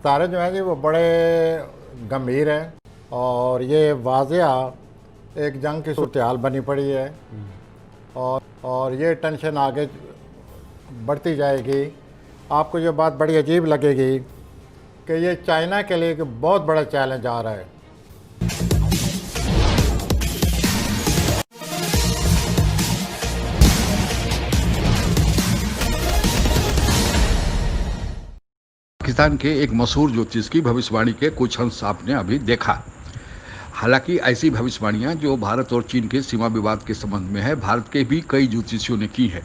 सारे जो हैं जी वो बड़े गंभीर हैं और ये वाज़िया एक जंग की सूरत हाल बनी पड़ी है और ये टेंशन आगे बढ़ती जाएगी। आपको ये बात बड़ी अजीब लगेगी कि ये चाइना के लिए एक बहुत बड़ा चैलेंज आ रहा है। पाकिस्तान के एक मशहूर ज्योतिष की भविष्यवाणी के कुछ अंश आपने अभी देखा। हालांकि ऐसी भविष्यवाणियां जो भारत और चीन के सीमा विवाद के संबंध में है, भारत के भी कई ज्योतिषियों ने की है,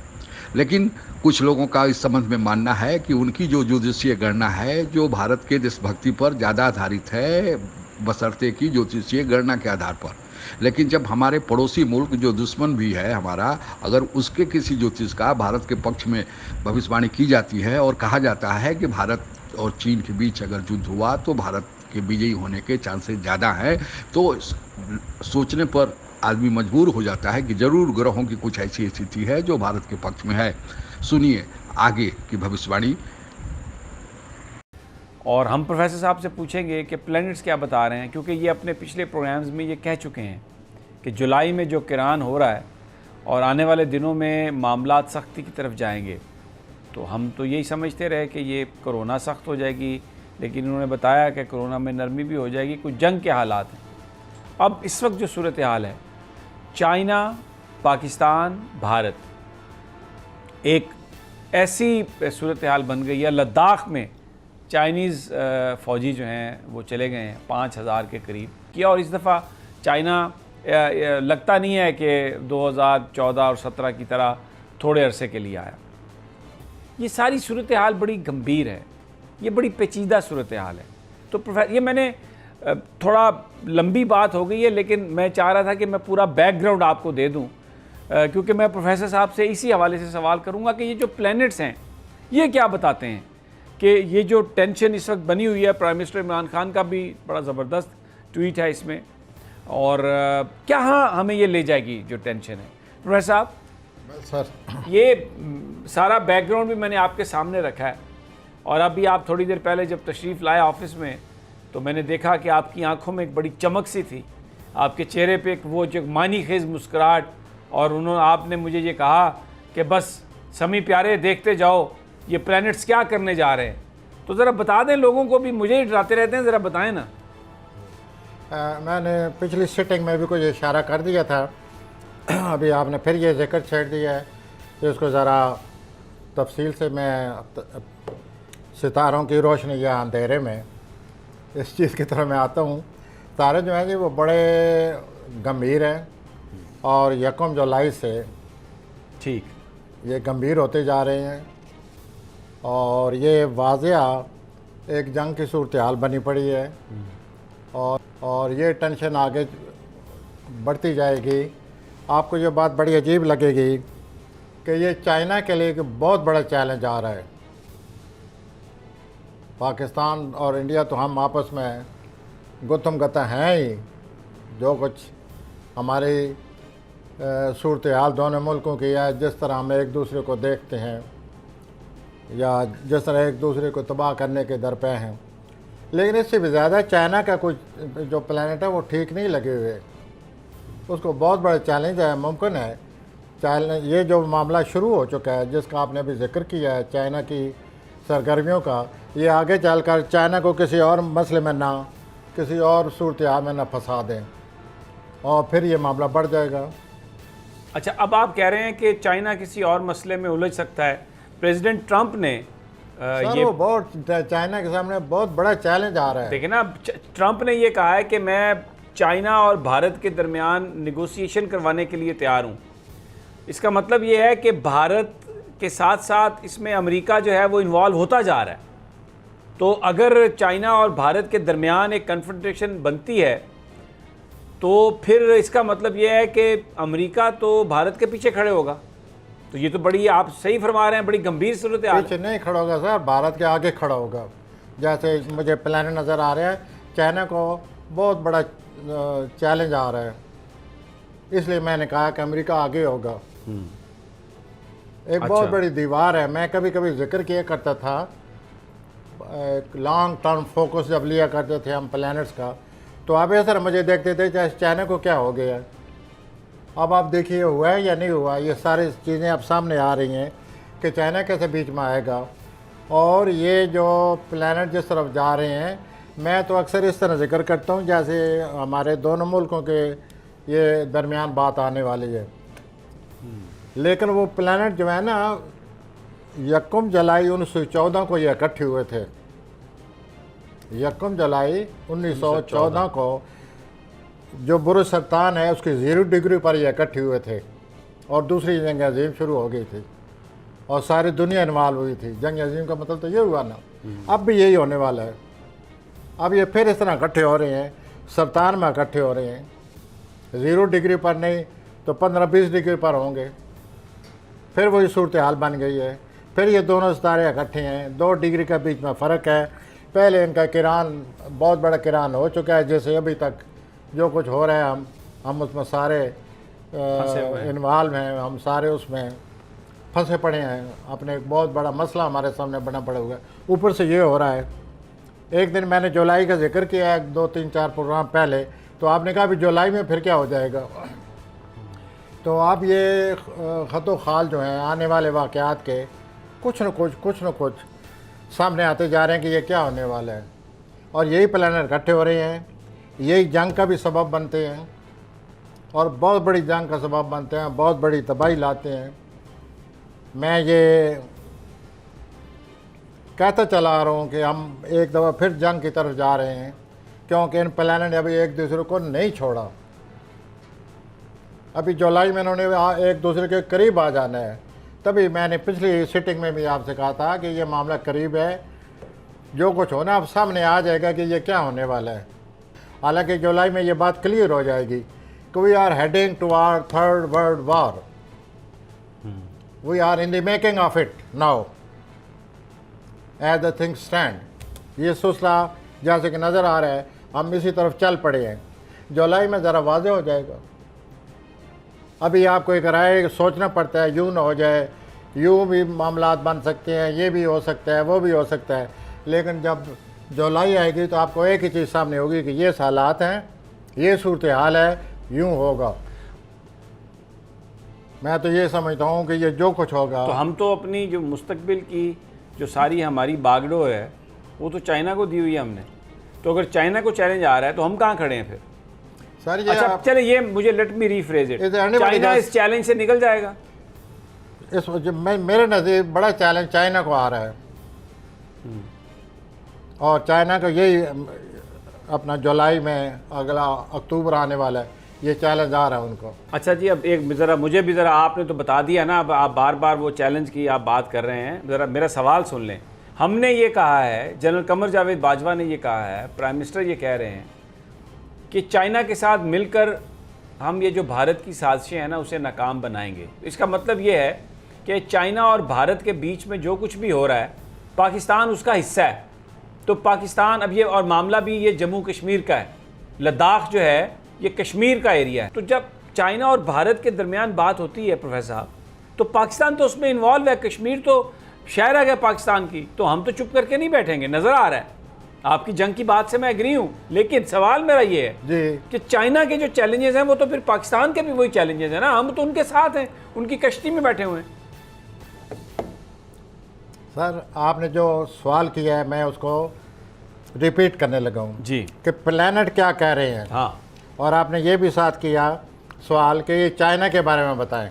लेकिन कुछ लोगों का इस संबंध में मानना है कि उनकी जो ज्योतिषीय गणना है जो भारत के देशभक्ति पर ज़्यादा आधारित है, बशर्ते की ज्योतिषीय गणना के आधार पर। लेकिन जब हमारे पड़ोसी मुल्क जो दुश्मन भी है हमारा, अगर उसके किसी ज्योतिष का भारत के पक्ष में भविष्यवाणी की जाती है और कहा जाता है कि भारत और चीन के बीच अगर युद्ध हुआ तो भारत के विजयी होने के चांसेस ज़्यादा हैं, तो सोचने पर आदमी मजबूर हो जाता है कि जरूर ग्रहों की कुछ ऐसी स्थिति है जो भारत के पक्ष में है। सुनिए आगे की भविष्यवाणी। और हम प्रोफेसर साहब से पूछेंगे कि प्लैनेट्स क्या बता रहे हैं, क्योंकि ये अपने पिछले प्रोग्राम्स में ये कह चुके हैं कि जुलाई में जो किरान हो रहा है और आने वाले दिनों में मामलात सख्ती की तरफ जाएंगे। तो हम तो यही समझते रहे कि ये कोरोना सख्त हो जाएगी, लेकिन उन्होंने बताया कि कोरोना में नरमी भी हो जाएगी, कुछ जंग के हालात हैं। अब इस वक्त जो सूरत हाल है, चाइना, पाकिस्तान, भारत, एक ऐसी सूरत हाल बन गई है। लद्दाख में चाइनीज़ फ़ौजी जो हैं वो चले गए हैं 5000 के करीब किया, और इस दफ़ा चाइना लगता नहीं है कि 2014 और 17 की तरह थोड़े अरसे के लिए आया। ये सारी सूरत हाल बड़ी गंभीर है, ये बड़ी पेचीदा सूरत हाल है। तो प्रोफेसर, ये मैंने थोड़ा लंबी बात हो गई है, लेकिन मैं चाह रहा था कि मैं पूरा बैकग्राउंड आपको दे दूं, क्योंकि मैं प्रोफेसर साहब से इसी हवाले से सवाल करूंगा कि ये जो प्लैनेट्स हैं ये क्या बताते हैं कि ये जो टेंशन इस वक्त बनी हुई है। प्राइम मिनिस्टर इमरान खान का भी बड़ा ज़बरदस्त ट्वीट है इसमें, और क्या हमें ये ले जाएगी जो टेंशन है। प्रोफेसर साहब, सर, ये सारा बैकग्राउंड भी मैंने आपके सामने रखा है, और अभी आप थोड़ी देर पहले जब तशरीफ़ लाए ऑफिस में तो मैंने देखा कि आपकी आंखों में एक बड़ी चमक सी थी, आपके चेहरे पे एक वो जो मानी खेज मुस्कुराहट, और आपने मुझे ये कहा कि बस समी प्यारे देखते जाओ ये प्लैनेट्स क्या करने जा रहे हैं। तो ज़रा बता दें लोगों को भी, मुझे ही डराते रहते हैं, ज़रा बताएं ना। मैंने पिछली सिटिंग में भी कुछ इशारा कर दिया था, अभी आपने फिर ये जिक्र छेड़ दिया है कि उसको ज़रा तफसील से मैं सितारों की रोशनी या अंधेरे में इस चीज़ की तरफ मैं आता हूँ। तारे जो हैं जी वो बड़े गंभीर हैं और यकम जुलाई से ठीक ये गंभीर होते जा रहे हैं, और ये वाज़िया एक जंग की सूरत हाल बनी पड़ी है और ये टेंशन आगे बढ़ती जाएगी। आपको ये बात बड़ी अजीब लगेगी कि ये चाइना के लिए एक बहुत बड़ा चैलेंज आ रहा है। पाकिस्तान और इंडिया तो हम आपस में गुत्थम गत्ता हैं ही, जो कुछ हमारी सूरत हाल दोनों मुल्कों की है, जिस तरह हम एक दूसरे को देखते हैं या जिस तरह एक दूसरे को तबाह करने के दर पे हैं, लेकिन इससे भी ज़्यादा चाइना का कुछ जो प्लानट है वो ठीक नहीं लगे हुए, उसको बहुत बड़ा चैलेंज है। मुमकिन है चाइना, ये जो मामला शुरू हो चुका है जिसका आपने अभी जिक्र किया है चाइना की सरगर्मियों का, ये आगे चलकर चाइना को किसी और मसले में ना, किसी और सूरत हाल में ना फंसा दें और फिर ये मामला बढ़ जाएगा। अच्छा, अब आप कह रहे हैं कि चाइना किसी और मसले में उलझ सकता है। प्रेसिडेंट ट्रंप ने ये वो बहुत चाइना के सामने बहुत बड़ा चैलेंज आ रहा है। देखिए ना, ट्रंप ने ये कहा है कि मैं चाइना और भारत के दरमियान निगोशिएशन करवाने के लिए तैयार हूँ। इसका मतलब ये है कि भारत के साथ साथ इसमें अमेरिका जो है वो इन्वॉल्व होता जा रहा है। तो अगर चाइना और भारत के दरमियान एक कन्फ्रंटेशन बनती है तो फिर इसका मतलब ये है कि अमेरिका तो भारत के पीछे खड़े होगा। तो ये तो बड़ी, आप सही फरमा रहे हैं, बड़ी गंभीर सूरत हाल। पीछे नहीं खड़ा होगा सर, भारत के आगे खड़ा होगा। जैसे मुझे प्लान नज़र आ रहा है, चाइना को बहुत बड़ा चैलेंज आ रहा है, इसलिए मैंने कहा कि अमेरिका आगे होगा। एक बहुत बड़ी दीवार है। मैं कभी कभी जिक्र किया करता था एक लॉन्ग टर्म फोकस जब लिया करते थे हम प्लैनेट्स का, तो आप ऐसा मुझे देखते थे चाहे चाइना को क्या हो गया। अब आप देखिए हुआ है या नहीं हुआ, ये सारी चीज़ें अब सामने आ रही हैं कि चाइना कैसे बीच में आएगा। और ये जो प्लैनेट जिस तरफ जा रहे हैं, मैं तो अक्सर इस तरह जिक्र करता हूँ जैसे हमारे दोनों मुल्कों के ये दरमियान बात आने वाली है। लेकिन वो प्लैनेट जो है ना, 1 जुलाई 1914 को ये इकट्ठे हुए थे। 1 जुलाई 1914 को जो बुरुज सरतान है उसकी 0 डिग्री पर ये इकट्ठे हुए थे और दूसरी जंग अजीम शुरू हो गई थी और सारी दुनिया इन्वॉल्व हुई थी। जंग अजीम का मतलब तो ये हुआ ना, अब भी यही होने वाला है। अब ये फिर इस तरह इकट्ठे हो रहे हैं, सरतान में इकट्ठे हो रहे हैं, 0 डिग्री पर नहीं तो 15-20 डिग्री पर होंगे। फिर वही सूरत हाल बन गई है। फिर ये दोनों सितारे इकट्ठे हैं, 2 डिग्री के बीच में फ़र्क है। पहले इनका किरान बहुत बड़ा किरान हो चुका है, जैसे अभी तक जो कुछ हो रहा है हम उसमें सारे इन्वॉल्व हैं, हम सारे उसमें फंसे पड़े हैं। अपने एक बहुत बड़ा मसला हमारे सामने बना पड़ा हुआ है। ऊपर से ये हो रहा है। एक दिन मैंने जुलाई का जिक्र किया है 2-3-4 प्रोग्राम पहले, तो आपने कहा अभी जुलाई में फिर क्या हो जाएगा। तो अब ये ख़तो खाल जो हैं आने वाले वाक़यात के कुछ न कुछ सामने आते जा रहे हैं कि ये क्या होने वाला है। और यही प्लैनेट इकट्ठे हो रहे हैं, यही जंग का भी सबब बनते हैं और बहुत बड़ी जंग का सबब बनते हैं, बहुत बड़ी तबाही लाते हैं। मैं ये कहता चला आ रहा हूँ कि हम एक दफ़ा फिर जंग की तरफ जा रहे हैं, क्योंकि इन प्लैनेट ने अभी एक दूसरे को नहीं छोड़ा। अभी जुलाई में इन्होंने एक दूसरे के करीब आ जाना है। तभी मैंने पिछली सिटिंग में भी आपसे कहा था कि ये मामला करीब है, जो कुछ होना अब सामने आ जाएगा कि ये क्या होने वाला है। हालांकि जुलाई में ये बात क्लियर हो जाएगी कि we are heading to our 3rd world war, we are in the making of it now as the things stand. ये सिलसिला जैसे कि नज़र आ रहा है, हम इसी तरफ चल पड़े हैं। जुलाई में ज़रा वाज़े हो जाएगा। अभी आपको एक राय सोचना पड़ता है, यूँ ना हो जाए, यूँ भी मामलात बन सकते हैं, ये भी हो सकता है, वो भी हो सकता है। लेकिन जब जुलाई आएगी तो आपको एक ही चीज़ सामने होगी कि ये हालात हैं, ये सूरत हाल है, यूँ होगा। मैं तो ये समझता हूँ कि ये जो कुछ होगा, तो हम तो अपनी जो मुस्तकबिल की जो सारी हमारी बागडोर है वो तो चाइना को दी हुई है हमने। तो अगर चाइना को चैलेंज आ रहा है तो हम कहाँ खड़े हैं फिर? सर ये अच्छा चले, ये मुझे let me rephrase it, China इस चैलेंज से निकल जाएगा? इस मेरे नज़दीक बड़ा चैलेंज चाइना को आ रहा है और चाइना का यही अपना जुलाई में अगला अक्टूबर आने वाला है, ये चैलेंज आ रहा है उनको। अच्छा जी, अब एक ज़रा मुझे भी ज़रा आपने तो बता दिया ना, अब आप बार बार वो चैलेंज की आप बात कर रहे हैं, ज़रा मेरा सवाल सुन लें। हमने ये कहा है, जनरल कमर जावेद बाजवा ने ये कहा है, प्राइम मिनिस्टर ये कह रहे हैं कि चाइना के साथ मिलकर हम ये जो भारत की साजिशें हैं ना उसे नाकाम बनाएंगे। इसका मतलब ये है कि चाइना और भारत के बीच में जो कुछ भी हो रहा है, पाकिस्तान उसका हिस्सा है। तो पाकिस्तान अब ये, और मामला भी ये जम्मू कश्मीर का है, लद्दाख जो है ये कश्मीर का एरिया है। तो जब चाइना और भारत के दरमियान बात होती है प्रोफेसर साहब, तो पाकिस्तान तो उसमें इन्वॉल्व है, कश्मीर तो शहर है पाकिस्तान की। तो हम तो चुप करके नहीं बैठेंगे। नज़र आ रहा है आपकी जंग की बात से मैं एग्री हूँ, लेकिन सवाल मेरा ये है जी कि चाइना के जो चैलेंजेस हैं वो तो फिर पाकिस्तान के भी वही चैलेंजेस हैं ना, हम तो उनके साथ हैं, उनकी कश्ती में बैठे हुए हैं। सर आपने जो सवाल किया है मैं उसको रिपीट करने लगा हूँ जी कि प्लैनेट क्या कह रहे हैं। हाँ, और आपने ये भी साथ किया सवाल कि ये चाइना के बारे में बताएं।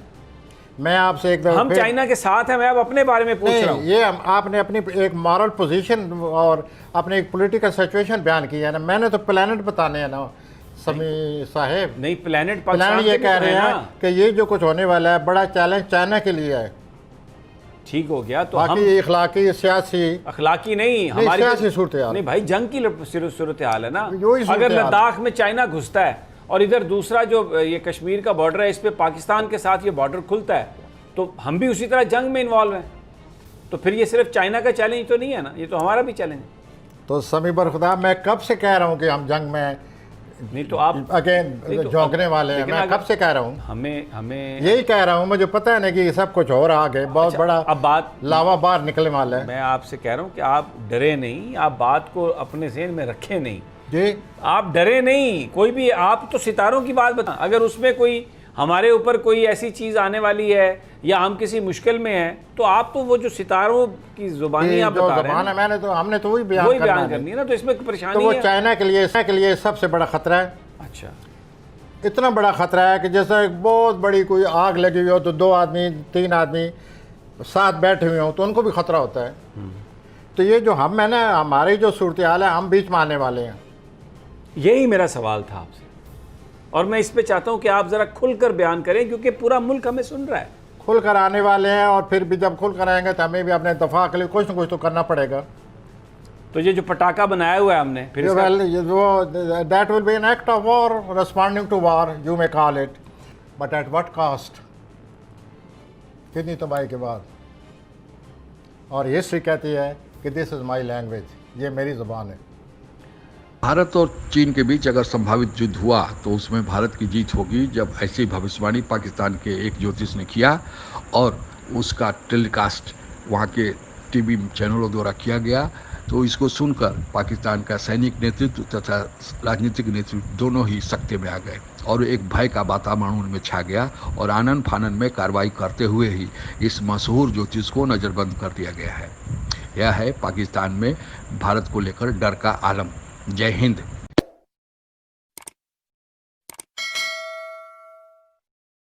मैं आपसे एक हम चाइना के साथ हैं, मैं अब अपने बारे में पूछ रहा हूँ। ये आपने अपनी एक मॉरल पोजीशन और अपनी एक पॉलिटिकल सिचुएशन बयान की है ना, मैंने तो प्लैनेट बताने हैं ना समी साहेब। नहीं, प्लैनेट ये कह रहे हैं कि ये जो कुछ होने वाला है बड़ा चैलेंज चाइना के लिए है। ठीक हो गया, तो बाकी हम इखलाकी सियासी अखलाकी नहीं, हमारी सियासी सूरत हाल नहीं भाई, जंग की सूरत हाल है ना। वही सूरत अगर हाल। लद्दाख में चाइना घुसता है और इधर दूसरा जो ये कश्मीर का बॉर्डर है इस पे पाकिस्तान के साथ ये बॉर्डर खुलता है, तो हम भी उसी तरह जंग में इन्वॉल्व हैं। तो फिर ये सिर्फ चाइना का चैलेंज तो नहीं है ना, ये तो हमारा भी चैलेंज है। तो समी बरखुदा मैं कब से कह रहा हूँ कि हम जंग में नहीं तो आप अगेन झोंकने वाले हैं। लेकिन मैं अगर- कब से कह रहा हूँ, हमें यही कह रहा हूँ, मुझे पता है ना कि सब कुछ हो रहा आगे, बहुत बड़ा अब बात लावा बाहर निकलने वाला है। मैं आपसे कह रहा हूँ कि आप डरे नहीं, आप बात को अपने ज़हन में रखें नहीं, जी आप डरे नहीं। कोई भी, आप तो सितारों की बात बता, अगर उसमें कोई हमारे ऊपर कोई ऐसी चीज़ आने वाली है या हम किसी मुश्किल में हैं, तो आप तो वो जो सितारों की जुबानी आप जो बता रहे ज़बान हैं है, हमने तो वही वही बयान बयान करनी है ना, तो इसमें कोई तो परेशानी वो है। चाइना के लिए सबसे बड़ा खतरा है। अच्छा, इतना बड़ा खतरा है कि जैसे एक बहुत बड़ी कोई आग लगी हुई हो तो 2 आदमी 3 आदमी साथ बैठे हुए हों तो उनको भी खतरा होता है। तो ये जो हम है ना, हमारी जो सूरत हाल है, हम बीच में आने वाले हैं। यही मेरा सवाल था आपसे, और मैं इस पे चाहता हूं कि आप ज़रा खुलकर बयान करें, क्योंकि पूरा मुल्क हमें सुन रहा है। खुल कर आने वाले हैं, और फिर भी जब खुल कर आएंगे तो हमें भी अपने दफा के लिए कुछ न कुछ तो करना पड़ेगा। तो ये जो पटाखा बनाया हुआ है हमने, फिर इसका that will be an act of war, responding to war, you may call it, but at what cost, कितनी तबाही के बाद। और हिस्ट्री कहती है कि दिस इज़ माई लैंग्वेज, ये मेरी ज़ुबान है। भारत और चीन के बीच अगर संभावित युद्ध हुआ तो उसमें भारत की जीत होगी, जब ऐसी भविष्यवाणी पाकिस्तान के एक ज्योतिष ने किया और उसका टेलीकास्ट वहाँ के टीवी चैनलों द्वारा किया गया। तो इसको सुनकर पाकिस्तान का सैनिक नेतृत्व तथा राजनीतिक नेतृत्व दोनों ही सख्ते में आ गए और एक भय का वातावरण उनमें छा गया, और आनन फानन में कार्रवाई करते हुए ही इस मशहूर ज्योतिष को नज़रबंद कर दिया गया है। यह है पाकिस्तान में भारत को लेकर डर का आलम। जय हिंद।